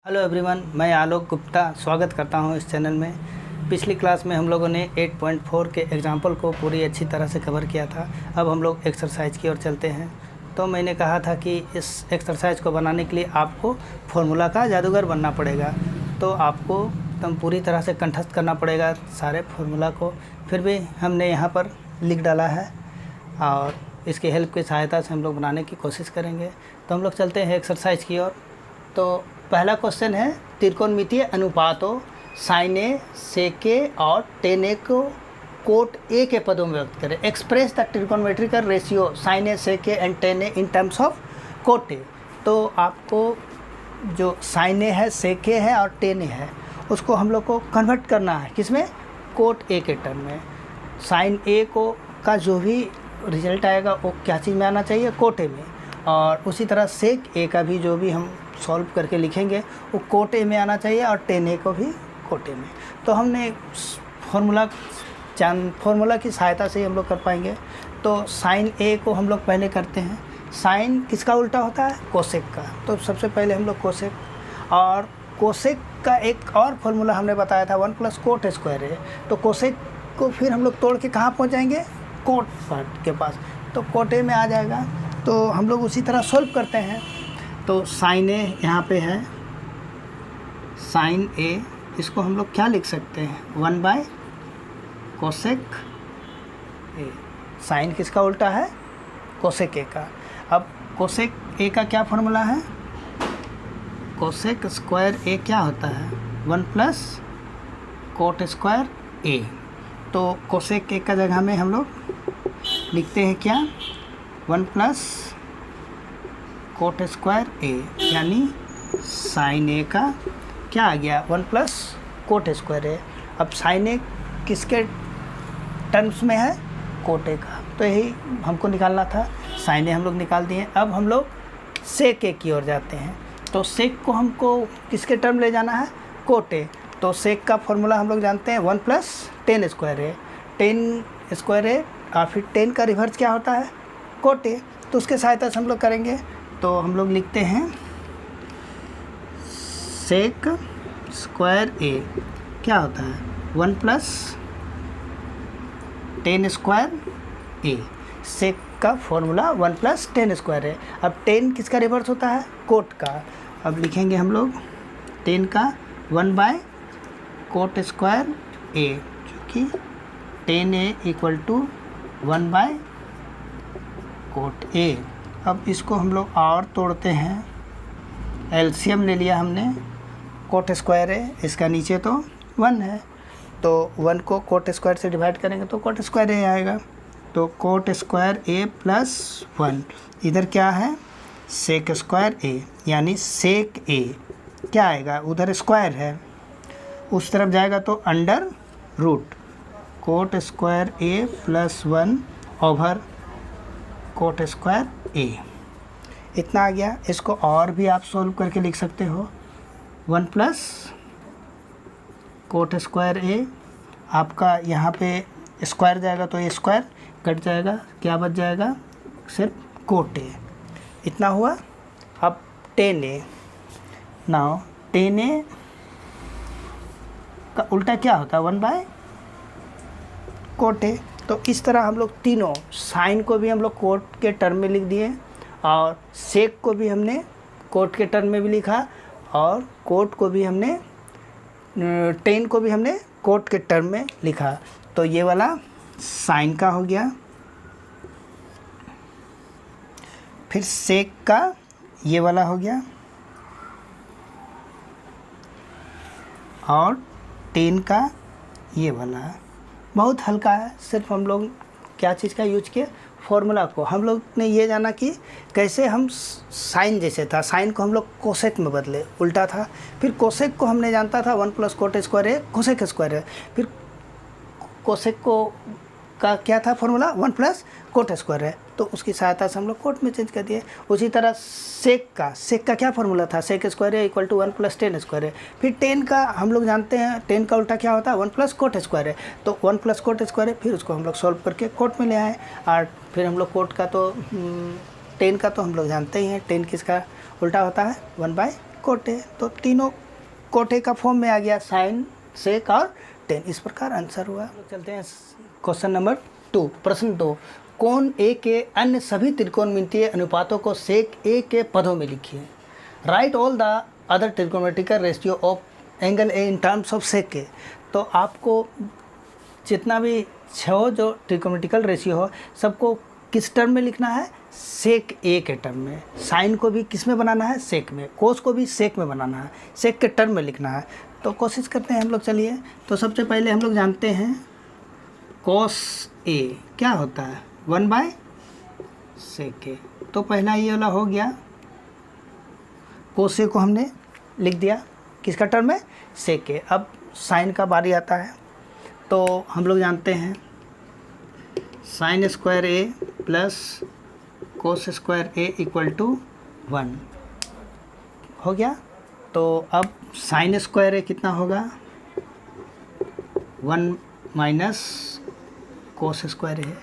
Hello everyone, मैं आलोक गुप्ता स्वागत करता हूं इस चैनल में। पिछली क्लास में हम लोगों ने 8.4 के एग्जाम्पल को पूरी अच्छी तरह से कवर किया था। अब हम लोग एक्सरसाइज की ओर चलते हैं। तो मैंने कहा था कि इस एक्सरसाइज को बनाने के लिए आपको फार्मूला का जादूगर बनना पड़ेगा। तो आपको एकदम पूरी तरह से कंठस्थ करना पड़ेगा सारे फार्मूला को। फिर भी हमने यहाँ पर लिख डाला है और इसकी हेल्प की सहायता से हम लोग बनाने की कोशिश करेंगे। तो हम लोग चलते हैं एक्सरसाइज की ओर। तो पहला क्वेश्चन है, त्रिकोणमितीय अनुपातों साइन ए, सेक ए और टेन ए को कोट ए के पदों में व्यक्त करें। Express the trigonometrical ratio sine A, sec A and tan A in terms of cot A. तो आपको जो साइन ए है, सेक ए है और टेन ए है, उसको हम लोग को कन्वर्ट करना है किसमें? कोट ए के टर्म में। साइन ए को का जो भी रिजल्ट आएगा वो क्या चीज़ में आना चाहिए? कोट ए में। और उसी तरह सेक ए का भी जो भी हम सॉल्व करके लिखेंगे वो कोट ए में आना चाहिए और टेन ए को भी कोट ए में। तो हमने फार्मूला की सहायता से ही हम लोग कर पाएंगे। तो साइन ए को हम लोग पहले करते हैं। साइन किसका उल्टा होता है? कोसेक का। तो सबसे पहले हम लोग कोसेक, और कोसेक का एक और फार्मूला हमने बताया था 1 + कोट स्क्वायर ए। तो कोसेक को फिर हम लोग तोड़ के कहाँ पहुँच जाएंगे? कोट पार्ट के पास। तो कोट ए में आ जाएगा। तो हम लोग उसी तरह सॉल्व करते हैं। तो साइन ए यहाँ पे है, साइन ए, इसको हम लोग क्या लिख सकते हैं? 1 कोसेक ए। साइन किसका उल्टा है? कोसेक ए का। अब कोसेक ए का क्या फार्मूला है? कोसेक स्क्वायर ए क्या होता है? 1 + कोट स्क्वायर ए। तो कोसेक ए का जगह में हम लोग लिखते हैं क्या? 1 + कोट स्क्वायर ए, यानी साइन ए का क्या आ गया? 1 + कोट स्क्वायर ए। अब साइन ए किसके टर्म्स में है? कोट ए का। तो यही हमको निकालना था। साइन ए हम लोग निकाल दिए। अब हम लोग सेक ए की ओर जाते हैं। तो सेक को हमको किसके टर्म ले जाना है? Coat A. तो सेक का फॉर्मूला हम लोग जानते हैं 1 + टेन स्क्वायर ए। टेन स्क्वायर ए और फिर 10 का रिवर्स क्या होता है? Coat A. तो उसके सहायता से हम लोग करेंगे। तो हम लोग लिखते हैं सेक स्क्वायर ए क्या होता है? 1 + टेन स्क्वायर ए। सेक का फॉर्मूला 1 + टेन स्क्वायर ए। अब 10 किसका रिवर्स होता है? कोट का। अब लिखेंगे हम लोग 10 का 1 कोट स्क्वायर ए, जो कि 10a = 1 कोट ए। अब इसको हम लोग और तोड़ते हैं। एलसीएम ले लिया हमने, कोट स्क्वायर है, इसका नीचे तो 1 है। तो 1 को कोट स्क्वायर से डिवाइड करेंगे तो कोट स्क्वायर ए आएगा। तो कोट स्क्वायर ए + 1, इधर क्या है? सेक स्क्वायर ए, यानी सेक ए क्या आएगा? उधर स्क्वायर है, उस तरफ जाएगा तो under root coat square A + 1 over coat square A. इतना आ गया। इसको और भी आप सॉल्व करके लिख सकते हो। 1 + कोट स्क्वायर ए, आपका यहाँ पे स्क्वायर जाएगा तो ये स्क्वायर कट जाएगा, क्या बच जाएगा? सिर्फ कोट ए। इतना हुआ। अब 10a, नाउ 10a का उल्टा क्या होता है? 1 कोट ए। तो इस तरह हम लोग तीनों, साइन को भी हम लोग कोट के टर्म में लिख दिए और सेक को भी हमने कोट के टर्म में भी लिखा और कोट को भी हमने 10 को भी हमने कोट के टर्म में लिखा। तो ये वाला साइन का हो गया। फिर सेक का ये वाला हो गया और 10 का ये वाला। बहुत हल्का है। सिर्फ हम लोग क्या चीज़ का यूज किए? फॉर्मूला को। हम लोग ने ये जाना कि कैसे हम साइन जैसे था, साइन को हम लोग कोसेक में बदले, उल्टा था। फिर कोसेक को हमने जानता था 1 + कोट स्क्वायर है, कोसेक स्क्वायर है। फिर कोसेक को का क्या था फॉर्मूला? 1 + कोट स्क्वायर है। तो उसकी सहायता से हम लोग कोट में चेंज कर दिए। उसी तरह सेक का क्या फॉर्मूला था? सेक स्क्वायर है = 1 + टेन स्क्वायर है। फिर 10 का हम लोग जानते हैं, 10 का उल्टा क्या होता है? 1 + कोट स्क्वायर है। तो 1 + कोट स्क्वायर है, फिर उसको हम लोग सॉल्व करके कोट में ले आए। और फिर हम लोग कोट का तो 10 का तो हम लोग जानते ही हैं, 10 किसका उल्टा होता है? 1 कोट ए, तो तीनों कोट ए का फॉर्म में आ गया, साइन, सेक और टेन। इस प्रकार आंसर हुआ। चलते हैं क्वेश्चन नंबर 2, प्रश्न 2, कोण ए के अन्य सभी त्रिकोणमितीय अनुपातों को सेक ए के पदों में लिखिए। Write all the other trigonometrical ratio of angle A in terms of sec A. तो आपको जितना भी जो ट्रिग्नोमेट्रिकल रेशियो हो सबको किस टर्म में लिखना है, सेक ए के टर्म में। साइन को भी किस में बनाना है, सेक में। कोस को भी सेक में बनाना है, सेक के टर्म में लिखना है। तो कोशिश करते हैं हम लोग। चलिए, तो सबसे पहले हम लोग जानते हैं कोस ए क्या होता है, 1/सेक ए। तो पहला ये वाला हो गया, कोस ए को हमने लिख दिया किसका टर्म है, सेक ए। अब साइन का बारी आता है, तो हम लोग जानते हैं sine square A plus cos square A equal to 1 हो गया। तो अब साइन स्क्वायर ए कितना होगा, 1 minus cos square A,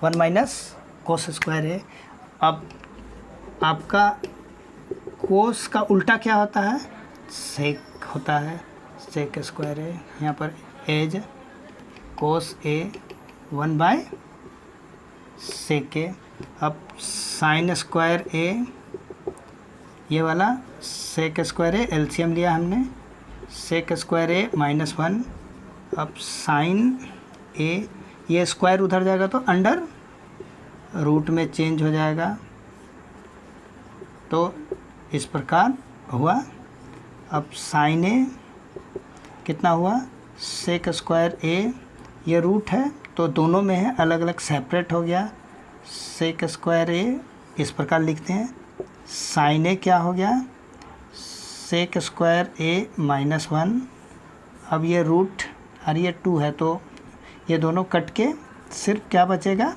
1 minus cos square ए। अब आपका कोस का उल्टा क्या होता है, सेक होता है, सेक स्क्वायर ए। यहाँ पर एज कोस ए 1/सेक ए। अब साइन स्क्वायर ए, ये वाला सेक स्क्वायर ए, एलसीएम लिया हमने, सेक स्क्वायर ए -1। अब साइन ए, ये स्क्वायर उधर जाएगा तो अंडर रूट में चेंज हो जाएगा। तो इस प्रकार हुआ। अब साइन ए कितना हुआ, सेक स्क्वायर ए, ये रूट है तो दोनों में है, अलग अलग सेपरेट हो गया। सेक स्क्वायर ए इस प्रकार लिखते हैं, साइन ए क्या हो गया, सेक स्क्वायर ए -1। अब ये रूट और ये 2 है तो ये दोनों कट के सिर्फ क्या बचेगा,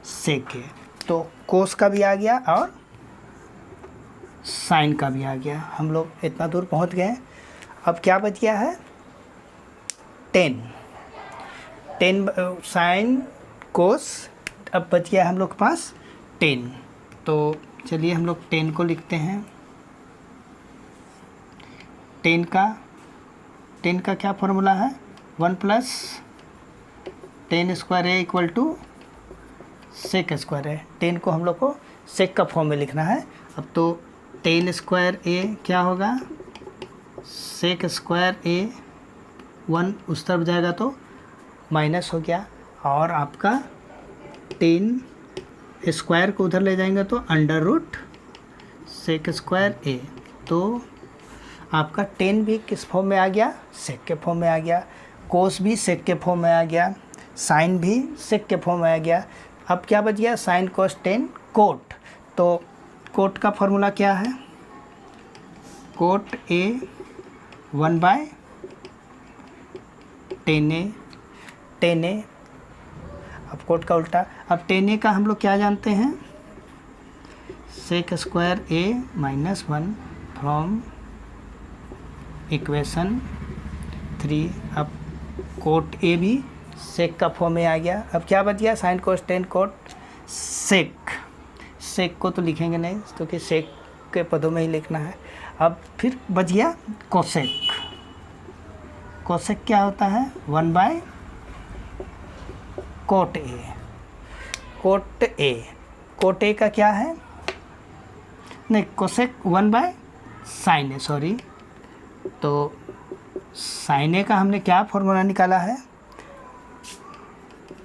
सेक ए। तो कोस का भी आ गया और साइन का भी आ गया। हम लोग इतना दूर पहुंच गए। अब क्या बच गया है, 10 साइन कोस। अब बच गया हम लोग के पास 10। तो चलिए हम लोग 10 को लिखते हैं। 10 का क्या फॉर्मूला है, 1+10 square A equal to sec square A. 10 को हम लोग को सेक का फॉर्म में लिखना है। अब तो 10 स्क्वायर ए क्या होगा, सेक स्क्वायर ए, 1 उस तरफ जाएगा तो माइनस हो गया। और आपका 10 स्क्वायर को उधर ले जाएंगे तो under root sec square A. तो आपका 10 भी किस फॉर्म में आ गया, सेक के फॉर्म में आ गया। कोस भी सेक के फॉर्म में आ गया, साइन भी सेक के फॉर्म में आ गया। अब क्या बच गया, साइन कोस 10 कोट। तो कोट का फॉर्मूला क्या है, कोट ए 1/10 ए। अब कोट का उल्टा। अब 10 का हम लोग क्या जानते हैं, sec square A -1 from equation 3। अब कोट ए भी सेक का फॉर्म में आ गया। अब क्या बच गया, साइन कोस 10 कोट सेक। सेक को तो लिखेंगे नहीं क्योंकि सेक के पदों में ही लिखना है। अब फिर बच गया कोसेक। कोसेक क्या होता है, 1/कोट ए। कोट ए, कोट ए का क्या है, नहीं कोसेक 1/साइन ए, सॉरी। तो साइन ए का हमने क्या फॉर्मूला निकाला है,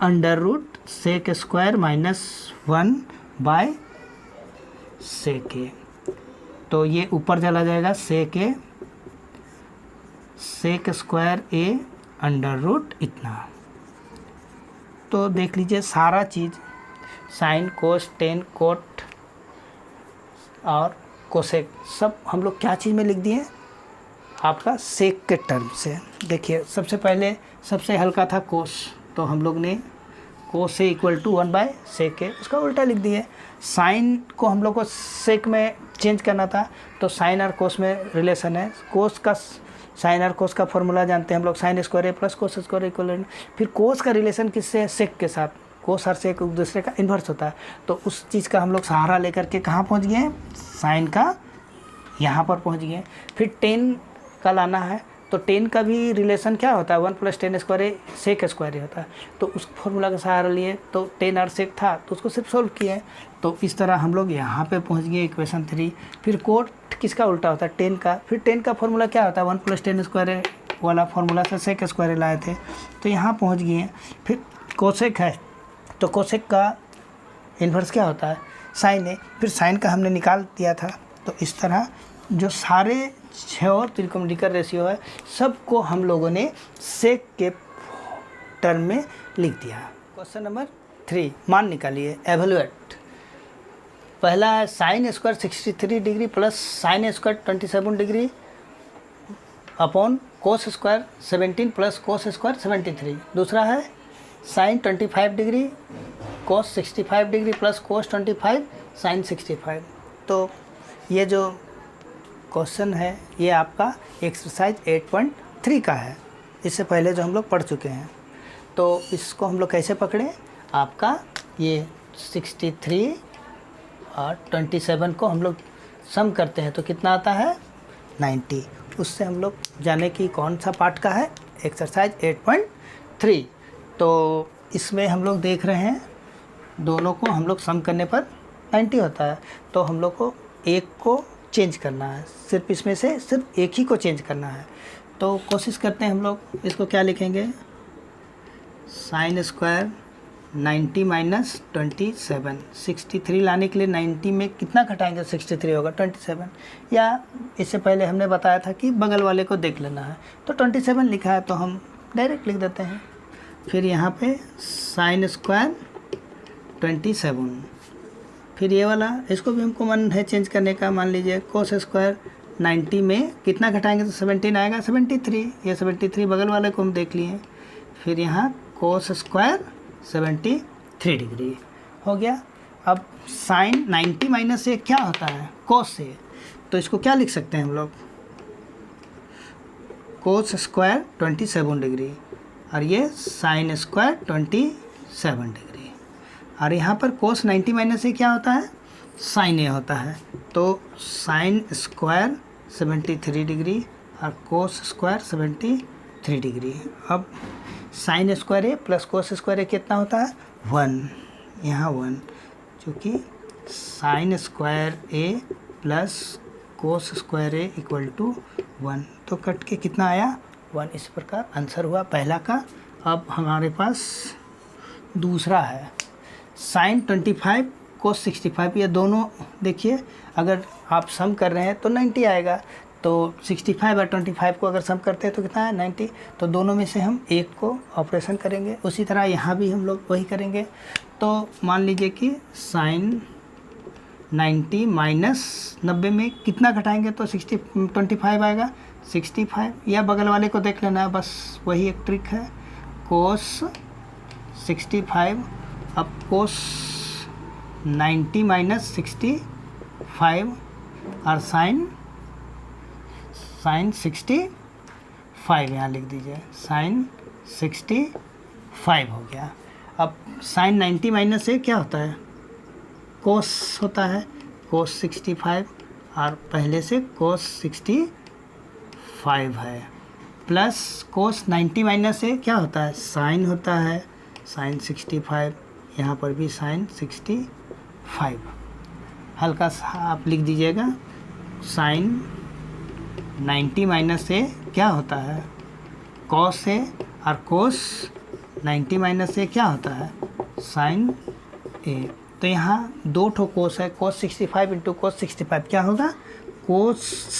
अंडर रूट सेक स्क्वायर -1/सेक ए। तो ये ऊपर चला जाएगा, सेक ए, सेक स्क्वायर ए अंडर रूट इतना। तो देख लीजिए सारा चीज़, साइन कोस 10 कोट और कोसेक सब हम लोग क्या चीज़ में लिख दिए, आपका सेक के टर्म से। देखिए सबसे पहले सबसे हल्का था कोस, तो हम लोग ने कोस ए इक्वल टू 1/सेक ए, उसका उल्टा लिख दिए। साइन को हम लोग को सेक में चेंज करना था, तो साइन और कोस में रिलेशन है। कोस का, साइन और कोस का फॉर्मूला जानते हैं हम लोग, sign square A plus cos square equal. फिर कोस का रिलेशन किससे है, सेक के साथ। कोस और सेक एक दूसरे का इन्वर्स होता है। तो उस चीज़ का हम लोग सहारा लेकर के कहाँ पहुँच गए, साइन का यहाँ पर पहुँच गए। फिर 10 का लाना है, तो 10 का भी रिलेशन क्या होता है, 1 + 10 स्क्वायर ए सेक स्क्वायर होता है। तो उस फॉर्मूला का सहारा लिए, तो 10 और सेक था तो उसको सिर्फ सोल्व किए। तो इस तरह हम लोग यहाँ पे पहुँच गए इक्वेशन 3। फिर कोट किसका उल्टा होता है, 10 का। फिर 10 का फॉर्मूला क्या होता है, 1 + 10 स्क्वायर वाला फॉर्मूला से सेक स्क्वायर लाए थे, तो यहाँ पहुँच गए। फिर कोसेक है, तो कोसेक का इन्वर्स क्या होता है, साइन है। फिर साइन का हमने निकाल दिया था। तो इस तरह जो सारे 6 त्रिकोणमितिक रेशियो है सबको हम लोगों ने सेक के टर्म में लिख दिया। क्वेश्चन नंबर 3, मान निकालिए, एवेलुएट। पहला है sine square 63 degree plus sine square 27 degree upon cos square 17 plus cos square 73। दूसरा है sine 25 degree cos 65 degree plus cos 25 sine 65। तो ये जो क्वेश्चन है ये आपका एक्सरसाइज 8.3 का है, इससे पहले जो हम लोग पढ़ चुके हैं। तो इसको हम लोग कैसे पकड़े, आपका ये 63 और 27 को हम लोग सम करते हैं तो कितना आता है, 90। उससे हम लोग जाने की कौन सा पार्ट का है, एक्सरसाइज 8.3। तो इसमें हम लोग देख रहे हैं दोनों को हम लोग सम करने पर 90 होता है। तो हम लोग को एक को चेंज करना है, सिर्फ इसमें से सिर्फ एक ही को चेंज करना है। तो कोशिश करते हैं हम लोग, इसको क्या लिखेंगे, साइन स्क्वायर 90 माइनस 27। 63 लाने के लिए 90 में कितना घटाएंगे, 63 होगा 27। या इससे पहले हमने बताया था कि बगल वाले को देख लेना है, तो 27 लिखा है तो हम डायरेक्ट लिख देते हैं। फिर यहाँ पे साइन स्क्वायर 27, फिर ये वाला, इसको भी हमको मन है चेंज करने का। मान लीजिए कोस स्क्वायर 90 में कितना घटाएंगे तो 17 आएगा, 73। ये 73 बगल वाले को हम देख लिए। फिर यहाँ कोस स्क्वायर 73 डिग्री हो गया। अब साइन 90 माइनस से क्या होता है, कोस से, तो इसको क्या लिख सकते हैं हम लोग, कोस स्क्वायर 27 डिग्री, और ये साइन स्क्वायर 27 डिग्री। और यहाँ पर कोस 90 माइनस से क्या होता है, साइन ए होता है। तो साइन स्क्वायर 73 डिग्री और कोस स्क्वायर 73 डिग्री। अब sine square A plus cos square A कितना होता है, 1। यहाँ 1, क्योंकि sine square A plus cos square A equal to 1। तो कट के कितना आया, 1। इस प्रकार आंसर हुआ पहला का। अब हमारे पास दूसरा है साइन 25 कोस 65। ये दोनों देखिए, अगर आप सम कर रहे हैं तो 90 आएगा। तो 65 और 25 को अगर सम करते हैं तो कितना है, 90। तो दोनों में से हम एक को ऑपरेशन करेंगे। उसी तरह यहाँ भी हम लोग वही करेंगे। तो मान लीजिए कि साइन 90 माइनस 90 में कितना घटाएंगे तो 25 आएगा, 65। या बगल वाले को देख लेना है, बस वही एक ट्रिक है, कोस 65। अब कोस 90 माइनस 65 और साइन 65 यहाँ लिख दीजिए, साइन 65 हो गया। अब साइन 90 माइनस से क्या होता है, कोस होता है, कोस 65, और पहले से कोस 65 है, प्लस कोस 90 माइनस से क्या होता है, साइन होता है, साइन 65। यहाँ पर भी साइन 65। हल्का सा आप लिख दीजिएगा, साइन 90 माइनस से क्या होता है, कॉस से, और कोस 90 माइनस से क्या होता है, साइन ए। तो यहाँ दो ठो कोस है, कोस 65 इंटू कोस 65 क्या होगा, कोस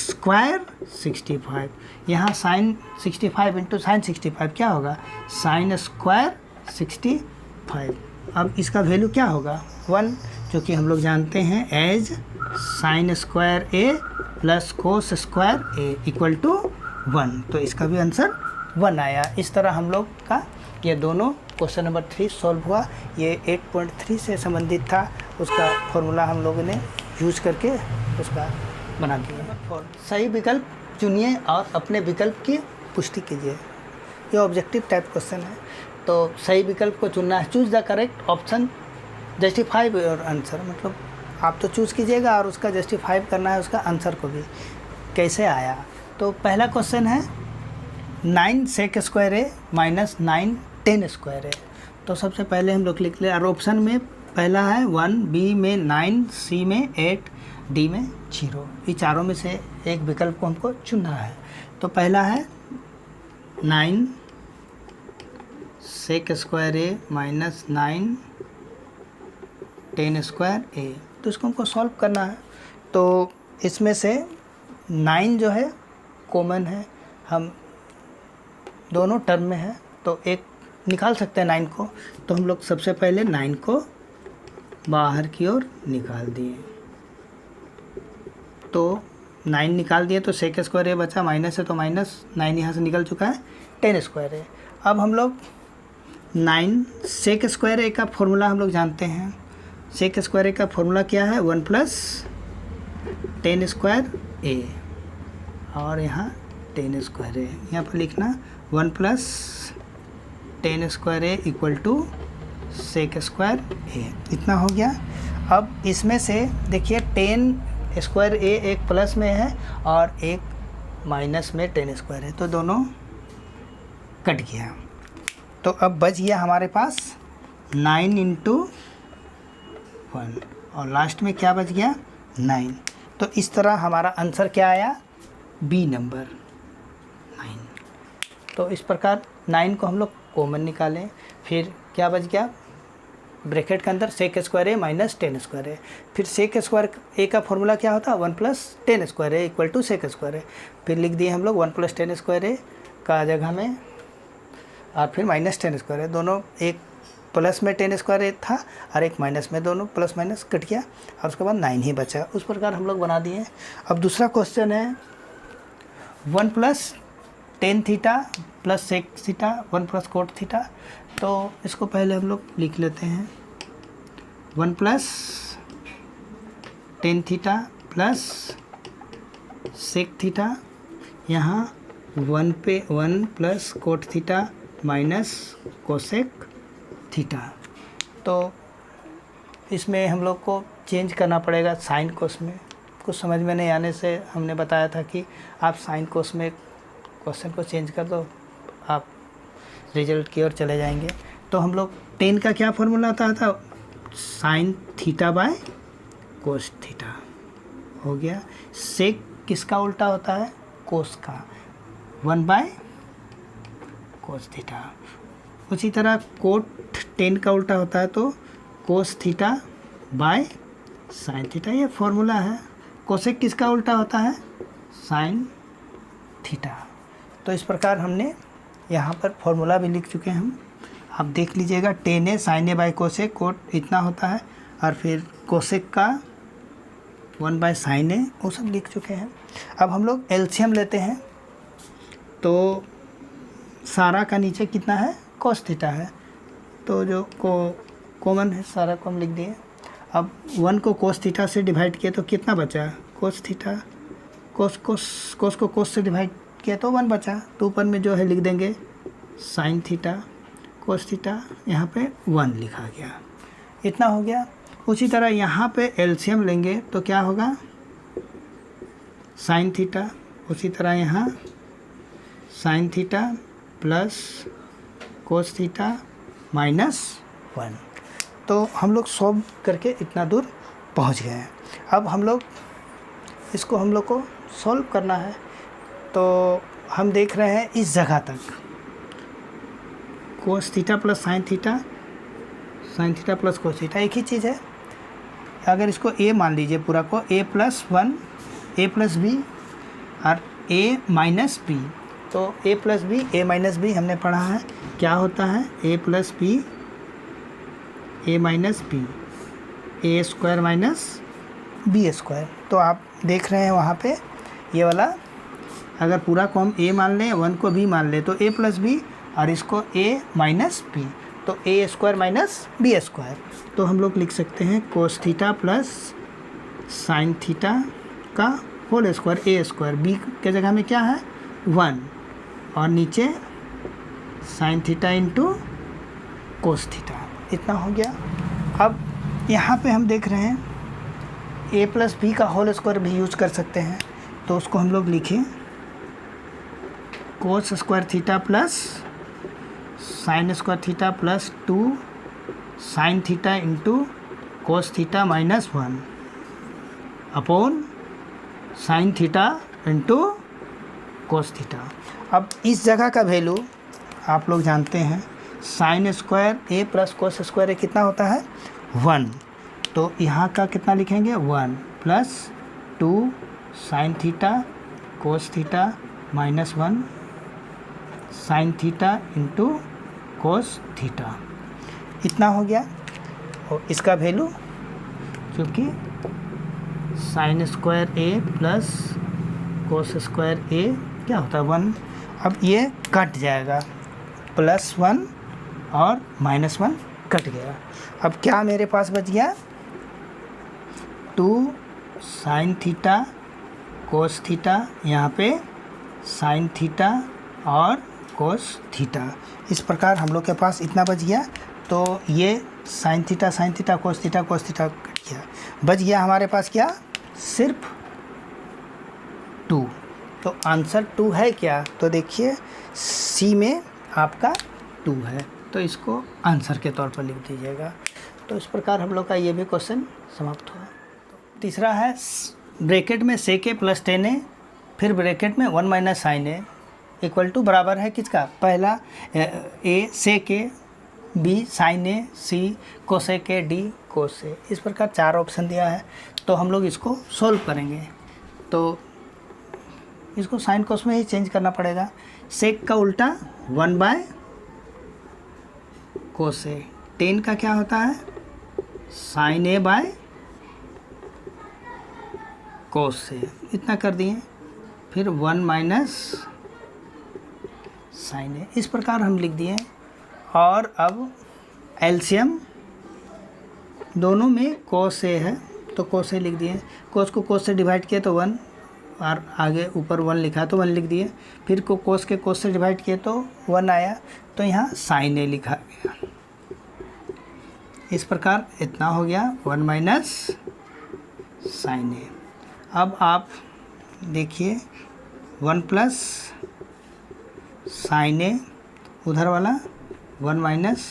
स्क्वायर 65। यहाँ साइन 65 इंटू साइन 65 क्या होगा, साइन स्क्वायर 65। अब इसका वैल्यू क्या होगा, 1, जो कि हम लोग जानते हैं as sine square A plus cos square A equal to 1। तो इसका भी आंसर 1 आया। इस तरह हम लोग का ये दोनों क्वेश्चन नंबर 3 सॉल्व हुआ। ये 8.3 से संबंधित था, उसका फॉर्मूला हम लोगों ने यूज करके उसका बना दिया। सही विकल्प चुनिए और अपने विकल्प की पुष्टि कीजिए। ये ऑब्जेक्टिव टाइप क्वेश्चन है, तो सही विकल्प को चुनना है। Choose the correct option, justify your answer, मतलब आप तो चूज़ कीजिएगा और उसका जस्टिफाई करना है उसका आंसर को भी कैसे आया। तो पहला क्वेश्चन है 9 सेक square A minus 9 10 square A. तो सबसे पहले हम लोग लिख ले, और ऑप्शन में पहला है 1, बी में 9, सी में 8, डी में 0। ये चारों में से एक विकल्प को हमको चुनना है। तो पहला है 9 सेक square A minus 9 10 square A. तो इसको हमको सॉल्व करना है। तो इसमें से 9 जो है कॉमन है, हम दोनों टर्म में है तो एक निकाल सकते हैं 9 को। तो हम लोग सबसे पहले 9 को बाहर की ओर निकाल दिए। तो 9 निकाल दिए तो सेक स्क्वायर ए बचा, माइनस है तो माइनस 9 यहाँ से निकल चुका है, 10 स्क्वायर ए। अब हम लोग 9 सेक स्क्वायर ए का फॉर्मूला हम लोग जानते हैं। सेक स्क्वायर ए का फॉर्मूला क्या है, 1 प्लस 10 स्क्वायर ए, और यहाँ 10 स्क्वायर ए। यहाँ पर लिखना 1 plus 10 square A equal to sec square A. इतना हो गया। अब इसमें से देखिए 10 स्क्वायर ए एक प्लस में है और एक माइनस में 10 स्क्वायर है, तो दोनों कट गया। तो अब बच गया हमारे पास 9 इंटू 1 और लास्ट में क्या बच गया, 9। तो इस तरह हमारा आंसर क्या आया, बी नंबर 9। तो इस प्रकार 9 को हम लोग कॉमन निकालें। फिर क्या बच गया, ब्रैकेट के अंदर सेक square A minus 10 square A. फिर सेक स्क्वायर ए का फॉर्मूला क्या होता है, 1 plus 10 square A equal to sec square A. फिर लिख दिए हम लोग 1 प्लस 10 स्क्वायर ए का जगह में, और फिर माइनस 10 स्क्वायर ए। दोनों एक प्लस में 10 स्क्वायर ए था और एक माइनस में, दोनों प्लस माइनस कट गया और उसके बाद 9 ही बचा। उस प्रकार हम लोग बना दिए। अब दूसरा क्वेश्चन है 1 plus tan theta plus sec theta 1 plus cot theta. तो इसको पहले हम लोग लिख लेते हैं 1 plus tan theta plus sec theta, यहाँ 1 पे 1 plus cot theta minus cosec theta. तो इसमें हम लोग को चेंज करना पड़ेगा साइन कोस में। कुछ समझ में नहीं आने से हमने बताया था कि आप साइन कोस में क्वेश्चन को चेंज कर दो, आप रिजल्ट की ओर चले जाएंगे। तो हम लोग 10 का क्या फॉर्मूला आता था, sine theta by cos theta हो गया। सेक किसका उल्टा होता है, कोस का, 1 बाय कोस थीटा। उसी तरह कोट 10 का उल्टा होता है तो कोस थीटा बाय साइन थीटा, ये फॉर्मूला है। कोसेक किसका उल्टा होता है, साइन थीटा। तो इस प्रकार हमने यहाँ पर फॉर्मूला भी लिख चुके हैं हम, आप देख लीजिएगा। 10 A sine A by cosec, cot इतना होता है, और फिर कोसेक का 1 बाय साइन ए, वो सब लिख चुके हैं। अब हम लोग एलसीएम लेते हैं। तो सारा का नीचे कितना है, कोस थीटा है, तो जो कॉमन है सारा को हम लिख दिए। अब 1 को कोस थीटा से डिवाइड किया तो कितना बचा, कोस थीटा। कोस को कोस से डिवाइड किया तो 1 बचा। तो ऊपर में जो है लिख देंगे साइन थीटा कोस थीटा, यहाँ पे 1 लिखा गया। इतना हो गया। उसी तरह यहाँ पे एलसीएम लेंगे तो क्या होगा, साइन थीटा, उसी तरह यहाँ sine theta plus cos theta minus 1। तो हम लोग सॉल्व करके इतना दूर पहुँच गए हैं। अब हम लोग इसको हम लोग को सॉल्व करना है। तो हम देख रहे हैं इस जगह तक, cos theta plus sine theta plus cos theta एक ही चीज़ है। अगर इसको a मान लीजिए पूरा को, a plus 1 a plus B और a माइनस बी। तो a plus B a minus B हमने पढ़ा है क्या होता है, a plus B a minus B, A square minus B square. तो आप देख रहे हैं वहाँ पे ये वाला, अगर पूरा को हम a मान लें, 1 को b मान लें, तो a प्लस बी और इसको a माइनस बी, तो ए स्क्वायर माइनस बी स्क्वायर। तो हम लोग लिख सकते हैं cos theta plus sine theta का whole square, A square, B के जगह में क्या है 1, और नीचे sine theta into cos theta. इतना हो गया। अब यहाँ पे हम देख रहे हैं ए प्लस बी का होल स्क्वायर भी यूज कर सकते हैं, तो उसको हम लोग लिखें कोस square theta plus sine square theta plus 2 sine theta into cos theta minus 1 upon sine theta into cos theta. अब इस जगह का वैल्यू आप लोग जानते हैं, sine square A plus cos square A कितना होता है 1, तो यहाँ का कितना लिखेंगे 1 plus 2 sine theta cos theta minus 1 sine theta into cos theta, इतना हो गया। और इसका वैल्यू क्योंकि sine square A plus cos square ए क्या होता है 1, अब ये कट जाएगा, +1 और -1 कट गया। अब क्या मेरे पास बच गया 2 साइन थीटा कोस थीटा, यहाँ पे साइन थीटा और कोस थीटा, इस प्रकार हम लोग के पास इतना बच गया। तो ये sine theta cos theta cut गया, बच गया हमारे पास क्या सिर्फ 2। तो आंसर 2 है क्या, तो देखिए सी में आपका 2 है, तो इसको आंसर के तौर पर लिख दीजिएगा। तो इस प्रकार हम लोग का ये भी क्वेश्चन समाप्त हुआ। तीसरा है ब्रैकेट में सेक ए प्लस टेन ए, फिर ब्रैकेट में 1 minus sine A equal to बराबर है किसका, पहला A sec A, B sine A, C cosec A, D cos A, इस प्रकार 4 ऑप्शन दिया है। तो हम लोग इसको सोल्व करेंगे, तो इसको साइन कोस में ही चेंज करना पड़ेगा। सेक का उल्टा 1 बाय कोस ए, टेन का क्या होता है साइन ए बाय कोस ए, इतना कर दिए, फिर 1 माइनस साइन ए, इस प्रकार हम लिख दिए। और अब एलसीएम दोनों में कोस ए है, तो कोस ए लिख दिए, कोस को कोस से डिवाइड किए तो 1, और आगे ऊपर 1 लिखा तो 1 लिख दिए, फिर को कोस के कोस से डिवाइड किए तो 1 आया, तो यहाँ साइन ए लिखा गया। इस प्रकार इतना हो गया 1 माइनस साइन ए। अब आप देखिए 1 प्लस साइन ए, उधर वाला 1 माइनस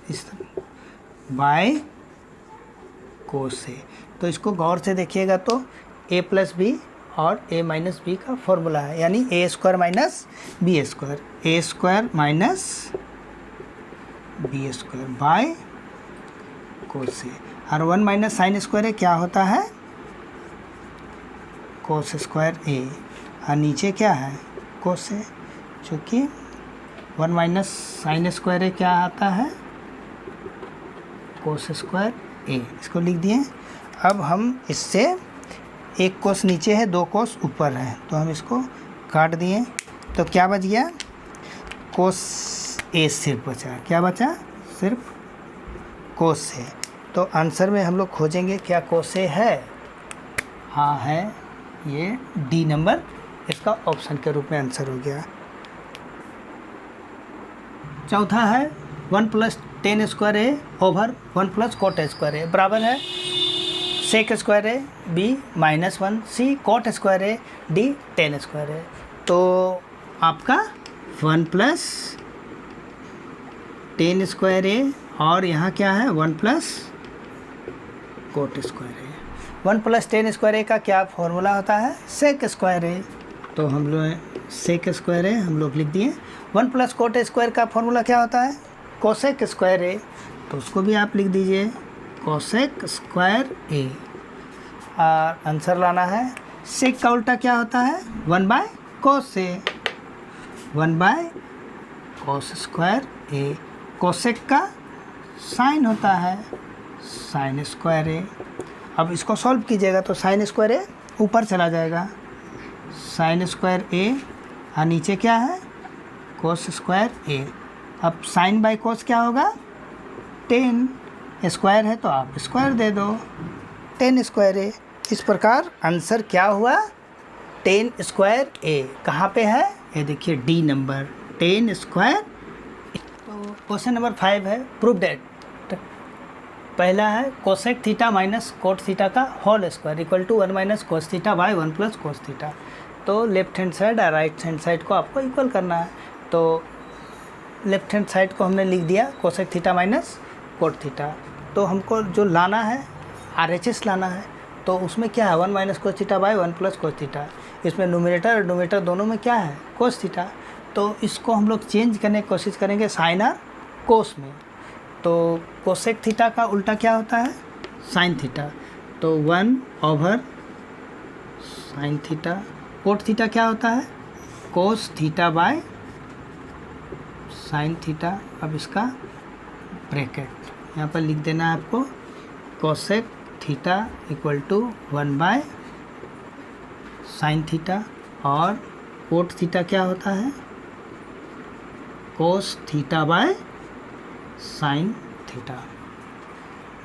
इस तरह बाय कोस ए, तो इसको गौर से देखिएगा तो ए प्लस बी और ए माइनस बी का फॉर्मूला है, यानी A square minus B square, A square minus B square by cos A, और 1 माइनस साइन स्क्वायर ए क्या होता है कोस स्क्वायर ए, और नीचे क्या है कोस ए, चूँकि 1 माइनस साइन स्क्वायर ए क्या आता है कोस स्क्वायर ए, इसको लिख दिए। अब हम इससे एक कोस नीचे है 2 कोस ऊपर है, तो हम इसको काट दिए, तो क्या बच गया कोस ए सिर्फ बचा, क्या बचा सिर्फ कोस ए। तो आंसर में हम लोग खोजेंगे क्या कोस ए है, हाँ है, ये डी नंबर इसका ऑप्शन के रूप में आंसर हो गया। चौथा है 1 plus tan square A over 1 plus cot square A बराबर है sec square A B -1 C cot square A D tan square A. तो आपका 1 प्लस टेन स्क्वायर ए और यहाँ क्या है 1 plus cot square A. 1 plus tan square ए का क्या फॉर्मूला होता है सेक स्क्वायर ए, तो हम लोग सेक स्क्वायर ए हम लोग लिख दिए। 1 प्लस कोट स्क्वायर का फॉर्मूला क्या होता है कोसेक स्क्वायर ए, तो उसको भी आप लिख दीजिए कोसेक स्क्वायर ए। और आंसर लाना है सेक का उल्टा क्या होता है 1 bye cos A, 1 by cos square A. Cosec का साइन होता है साइन स्क्वायर ए। अब इसको सॉल्व कीजिएगा तो साइन स्क्वायर ए ऊपर चला जाएगा, साइन स्क्वायर ए, और नीचे क्या है कोस स्क्वायर ए। अब साइन बाय कोस क्या होगा 10, स्क्वायर है तो आप स्क्वायर दे दो 10 स्क्वायर ए। इस प्रकार आंसर क्या हुआ 10 स्क्वायर ए। कहाँ पे है ये देखिए डी नंबर 10 स्क्वायर। तो क्वेश्चन नंबर 5 है प्रूव दैट पहला है cosec theta minus cot theta का whole square equal to 1 minus cos theta by 1 plus cos theta. तो लेफ्ट हैंड साइड और राइट हैंड साइड को आपको इक्वल करना है। तो लेफ्ट हैंड साइड को हमने लिख दिया cosec theta minus cot theta. तो हमको जो लाना है RHS लाना है, तो उसमें क्या है 1 minus cos theta by 1 plus cos theta. इसमें न्यूमरेटर और डिनोमिनेटर दोनों में क्या है कोस थीटा। तो इसको हम लोग चेंज करने की कोशिश करेंगे साइन और कोस में। तो कोसेक थीटा का उल्टा क्या होता है साइन थीटा। तो 1 over sine theta. Cot theta क्या होता है cos theta by sine theta. अब इसका ब्रैकेट यहाँ पर लिख देना है आपको cosec theta equal to 1 by sine theta. और कोट थीटा क्या होता है cos theta by sine theta.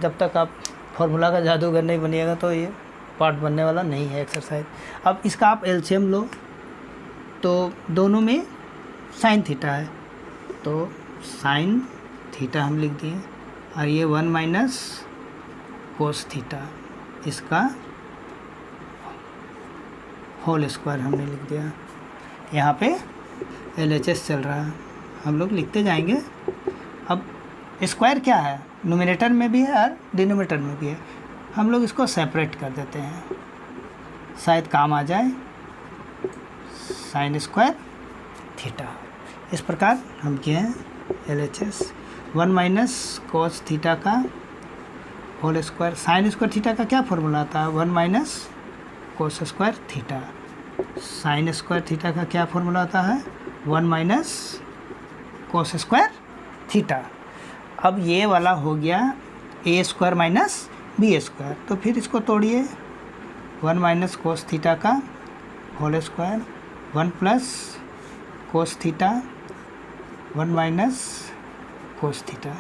जब तक आप फॉर्मूला का जादूगर नहीं बनिएगा तो ये पार्ट बनने वाला नहीं है एक्सरसाइज। अब इसका आप एलसीएम लो, तो दोनों में साइन थीटा है, तो साइन थीटा हम लिख दिए। और ये 1 माइनस कोस थीटा, इसका होल स्क्वायर हमने लिख दिया। यहाँ पे LHS चल रहा है, हम लोग लिखते जाएंगे। अब स्क्वायर क्या है न्यूमरेटर में भी है और डिनोमिनेटर में भी है। हम लोग इसको सेपरेट कर देते हैं, शायद काम आ जाए। साइन स्क्वायर थीटा, इस प्रकार हम किए हैं LHS। 1 माइनस कोस थीटा का whole square. Sine square theta का क्या फॉर्मूला आता है 1 minus cos square theta. Sine square theta का क्या फॉर्मूला आता है 1 माइनस कोस स्क्वायर थीटा। अब ये वाला हो गया A square minus B square. तो फिर इसको तोड़िए 1 माइनस कोस थीटा का whole square 1 plus cos theta 1 minus cos theta.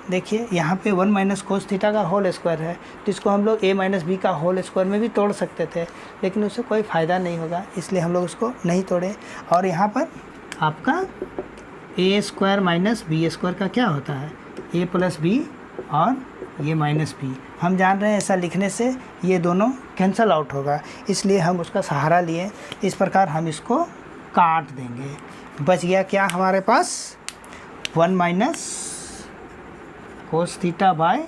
देखिए यहाँ पे 1 माइनस कोस थीटा का होल स्क्वायर है, तो इसको हम लोग a माइनस बी का होल स्क्वायर में भी तोड़ सकते थे, लेकिन उससे कोई फ़ायदा नहीं होगा, इसलिए हम लोग उसको नहीं तोड़े। और यहाँ पर आपका ए स्क्वायर माइनस बी स्क्वायर का क्या होता है a प्लस बी और ये माइनस बी। हम जान रहे हैं ऐसा लिखने से ये दोनों कैंसल आउट होगा, इसलिए हम उसका सहारा लिए। इस प्रकार हम इसको काट देंगे। बच गया क्या हमारे पास 1 minus cos theta by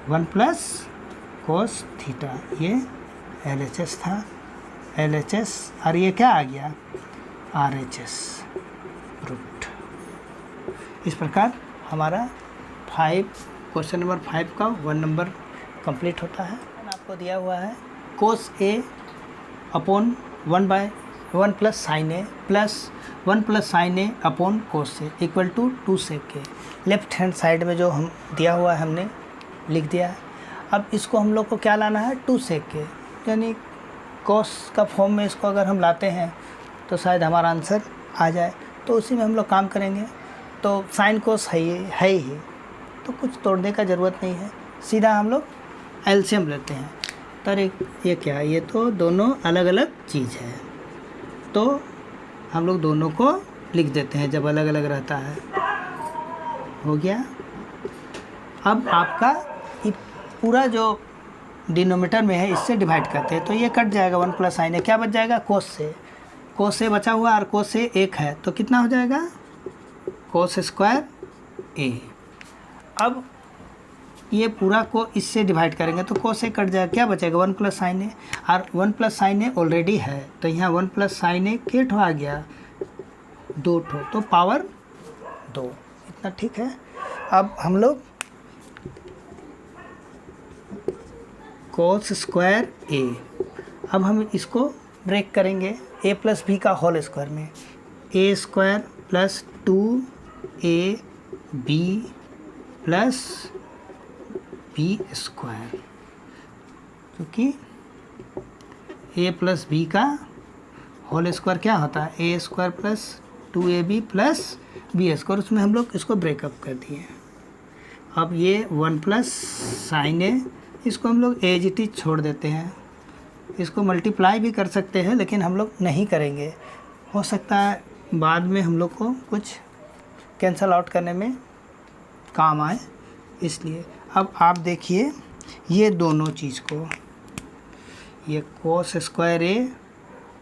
1 plus cos theta. ये LHS था, LHS। और ये क्या आ गया RHS रूट। इस प्रकार हमारा 5 क्वेश्चन नंबर 5 का 1 नंबर कंप्लीट होता है। आपको दिया हुआ है cos A upon 1 plus sine A plus 1 plus sine A upon cos A equal to 2 sec A। Left hand side में जो हम दिया हुआ है हमने लिख दिया है। अब इसको हम लोग को क्या लाना है 2 सेक A, यानी कोस का फॉर्म में इसको अगर हम लाते हैं तो शायद हमारा आंसर आ जाए। तो उसी में हम लोग काम करेंगे। तो साइन कोस है ही, तो कुछ तोड़ने का ज़रूरत नहीं है, सीधा हम लोग एलसीएम लेते हैं। तर ये क्या है, ये तो दोनों अलग अलग चीज़ है, तो हम लोग दोनों को लिख देते हैं जब अलग अलग रहता है। हो गया। अब आपका ये पूरा जो डिनोमिनेटर में है इससे डिवाइड करते हैं, तो ये कट जाएगा 1 प्लस साइन है। क्या बच जाएगा कोस से बचा हुआ, और कोस से 1 है तो कितना हो जाएगा कोस स्क्वायर A। अब ये पूरा को इससे डिवाइड करेंगे तो कोस से कट जाएगा, क्या बचेगा 1 प्लस साइन A। और 1 प्लस साइन A ऑलरेडी है, तो यहाँ 1 प्लस साइन A के ठो आ गया 2 ठो, तो पावर 2। इतना ठीक है। अब हम लोग कोस स्क्वायर A, अब हम इसको ब्रेक करेंगे a प्लस बी का होल स्क्वायर में। a square plus 2ab plus B square, क्योंकि a प्लस बी का होल स्क्वायर क्या होता है a square plus 2ab plus B square, उसमें हम लोग इसको ब्रेकअप कर दिए। अब ये 1 प्लस साइन ए, इसको हम लोग एज इट इज छोड़ देते हैं। इसको मल्टीप्लाई भी कर सकते हैं, लेकिन हम लोग नहीं करेंगे। हो सकता है बाद में हम लोग को कुछ कैंसल आउट करने में काम आए, इसलिए अब आप देखिए ये दोनों चीज़ को, ये कोस square A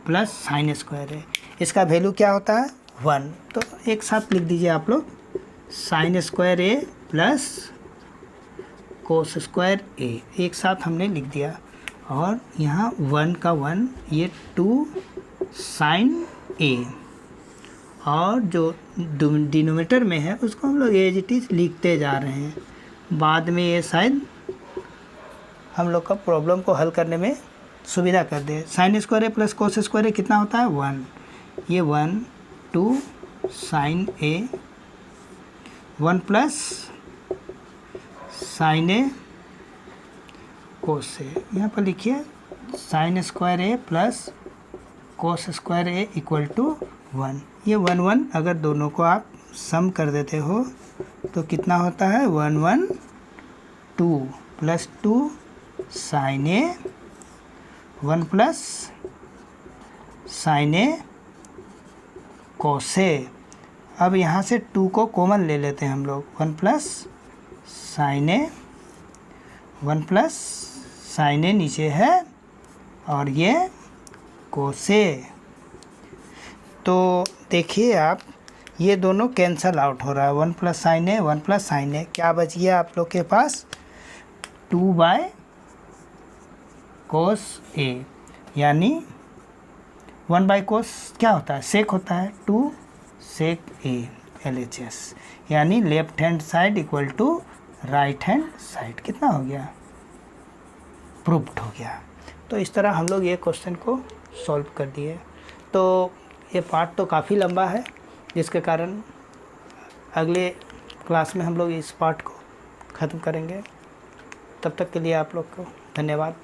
plus sine square ए, इसका वैल्यू क्या होता है 1। तो एक साथ लिख दीजिए आप लोग, sign square A plus cos square ए, एक साथ हमने लिख दिया। और यहाँ 1 का 1, ये 2 साइन ए, और जो डिनोमिनेटर में है उसको हम लोग एज इट इज़ लिखते जा रहे हैं। बाद में ये शायद हम लोग का प्रॉब्लम को हल करने में सुविधा कर दे। Sine square A plus cos square A कितना होता है 1, ये 1 2 sine A 1 plus sine A cos A, यहाँ पर लिखिए sine square A plus cos square A equal to 1। ये 1 1 अगर दोनों को आप सम कर देते हो तो कितना होता है 1 1 2 plus 2 sine A 1 plus sine A cos ए। अब यहाँ से 2 को कॉमन ले लेते हैं हम लोग, 1 plus sine A 1 plus sine ए नीचे है और ये कोस ए। तो देखिए आप ये दोनों कैंसल आउट हो रहा है, 1 plus sine A 1 plus sine ए, क्या बच गया आप लोग के पास 2 बाय कोस ए, यानी 1 बाय कोस क्या होता है सेक होता है, 2 सेक ए LHS, यानी left hand side equal to right hand side. कितना हो गया, प्रूव्ड हो गया। तो इस तरह हम लोग ये क्वेश्चन को सॉल्व कर दिए। तो ये पार्ट तो काफ़ी लंबा है, जिसके कारण अगले क्लास में हम लोग इस पार्ट को ख़त्म करेंगे। तब तक के लिए आप लोग को धन्यवाद।